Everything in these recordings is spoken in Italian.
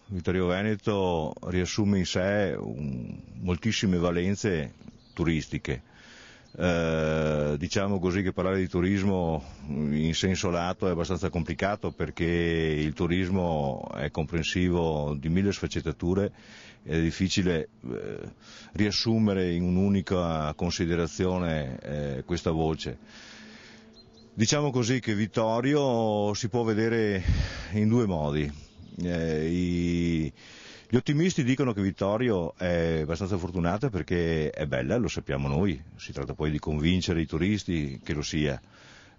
Vittorio Veneto riassume in sé moltissime valenze turistiche. Diciamo così che parlare di turismo in senso lato è abbastanza complicato, perché il turismo è comprensivo di mille sfaccettature ed è difficile riassumere in un'unica considerazione questa voce. Diciamo così che Vittorio si può vedere in due modi. Gli ottimisti dicono che Vittorio è abbastanza fortunata perché è bella, lo sappiamo noi, si tratta poi di convincere i turisti che lo sia.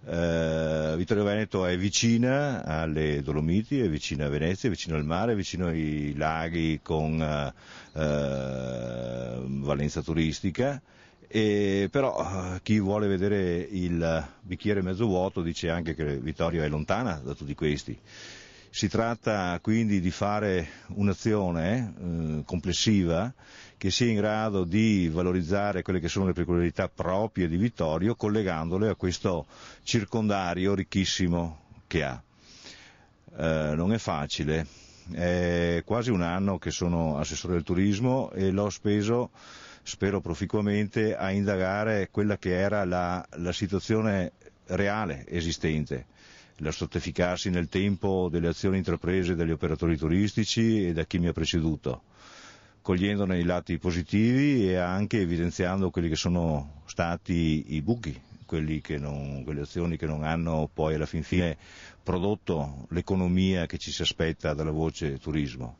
Vittorio Veneto è vicina alle Dolomiti, è vicina a Venezia, è vicino al mare, è vicino ai laghi con valenza turistica. Però chi vuole vedere il bicchiere mezzo vuoto dice anche che Vittorio è lontana da tutti questi. Si tratta quindi di fare un'azione complessiva che sia in grado di valorizzare quelle che sono le peculiarità proprie di Vittorio, collegandole a questo circondario ricchissimo che ha. Non è facile, è quasi un anno che sono assessore del turismo e l'ho speso, spero proficuamente, a indagare quella che era la situazione reale esistente, lo stratificarsi nel tempo delle azioni intraprese dagli operatori turistici e da chi mi ha preceduto, cogliendone i lati positivi e anche evidenziando quelli che sono stati i buchi, quelle azioni che non hanno poi alla fin fine prodotto l'economia che ci si aspetta dalla voce turismo.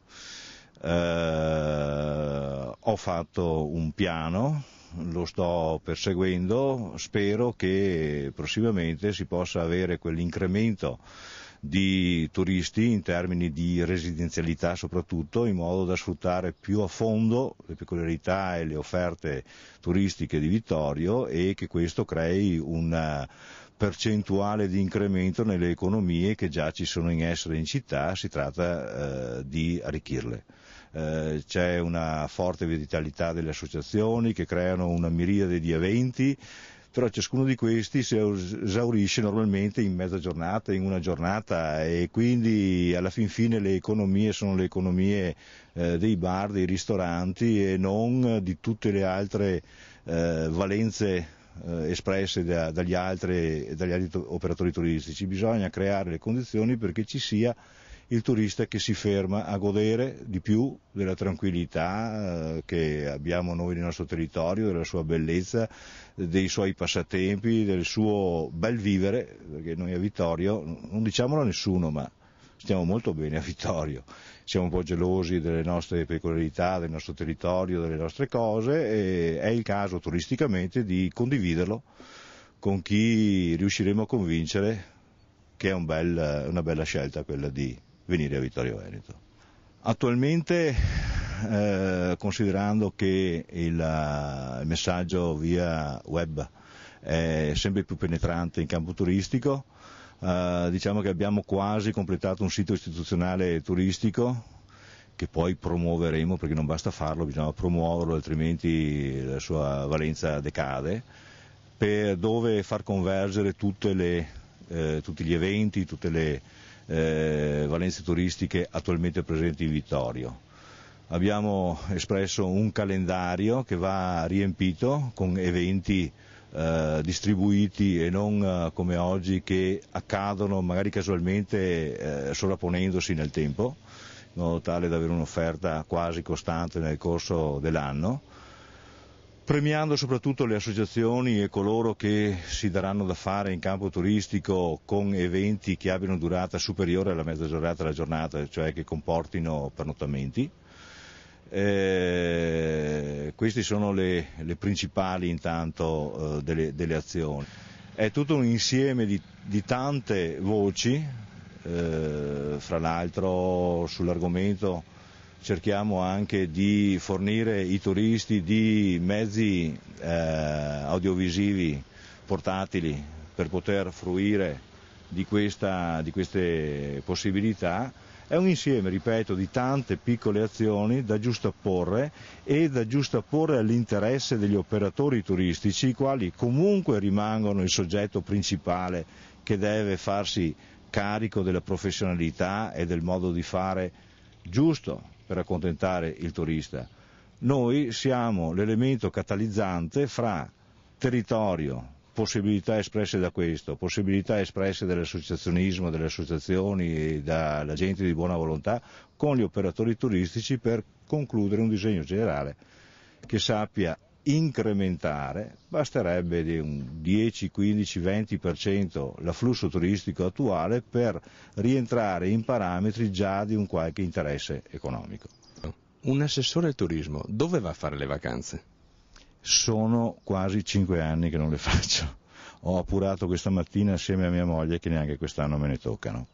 Ho fatto un piano, lo sto perseguendo, spero che prossimamente si possa avere quell'incremento di turisti in termini di residenzialità soprattutto, in modo da sfruttare più a fondo le peculiarità e le offerte turistiche di Vittorio e che questo crei una percentuale di incremento nelle economie che già ci sono in essere in città. Si tratta di arricchirle. C'è una forte vitalità delle associazioni che creano una miriade di eventi, però ciascuno di questi si esaurisce normalmente in mezza giornata, in una giornata, e quindi alla fin fine le economie sono le economie dei bar, dei ristoranti e non di tutte le altre valenze espresse dagli altri operatori turistici. Bisogna creare le condizioni perché ci sia il turista che si ferma a godere di più della tranquillità che abbiamo noi nel nostro territorio, della sua bellezza, dei suoi passatempi, del suo bel vivere, perché noi a Vittorio, non diciamolo a nessuno, ma stiamo molto bene a Vittorio, siamo un po' gelosi delle nostre peculiarità, del nostro territorio, delle nostre cose, e è il caso turisticamente di condividerlo con chi riusciremo a convincere che è una bella scelta quella di venire a Vittorio Veneto. Attualmente, considerando che il messaggio via web è sempre più penetrante in campo turistico, diciamo che abbiamo quasi completato un sito istituzionale turistico che poi promuoveremo, perché non basta farlo, bisogna promuoverlo, altrimenti la sua valenza decade, per dove far convergere tutti gli eventi, tutte le valenze turistiche attualmente presenti in Vittorio. Abbiamo espresso un calendario che va riempito con eventi distribuiti e non come oggi che accadono magari casualmente sovrapponendosi nel tempo, in modo tale da avere un'offerta quasi costante nel corso dell'anno, premiando soprattutto le associazioni e coloro che si daranno da fare in campo turistico con eventi che abbiano durata superiore alla mezza giornata della giornata, cioè che comportino pernottamenti. Queste sono le principali intanto delle azioni. È tutto un insieme di tante voci, fra l'altro sull'argomento cerchiamo anche di fornire i turisti di mezzi audiovisivi portatili per poter fruire di queste possibilità. È un insieme, ripeto, di tante piccole azioni da giustapporre all'interesse degli operatori turistici, i quali comunque rimangono il soggetto principale che deve farsi carico della professionalità e del modo di fare giusto per accontentare il turista. Noi siamo l'elemento catalizzante fra territorio, possibilità espresse da questo, possibilità espresse dall'associazionismo, dalle associazioni e dalla gente di buona volontà con gli operatori turistici per concludere un disegno generale che sappia incrementare, basterebbe di un 10, 15, 20% l'afflusso turistico attuale per rientrare in parametri già di un qualche interesse economico. Un assessore al turismo dove va a fare le vacanze? Sono quasi 5 anni che non le faccio. Ho appurato questa mattina assieme a mia moglie che neanche quest'anno me ne toccano.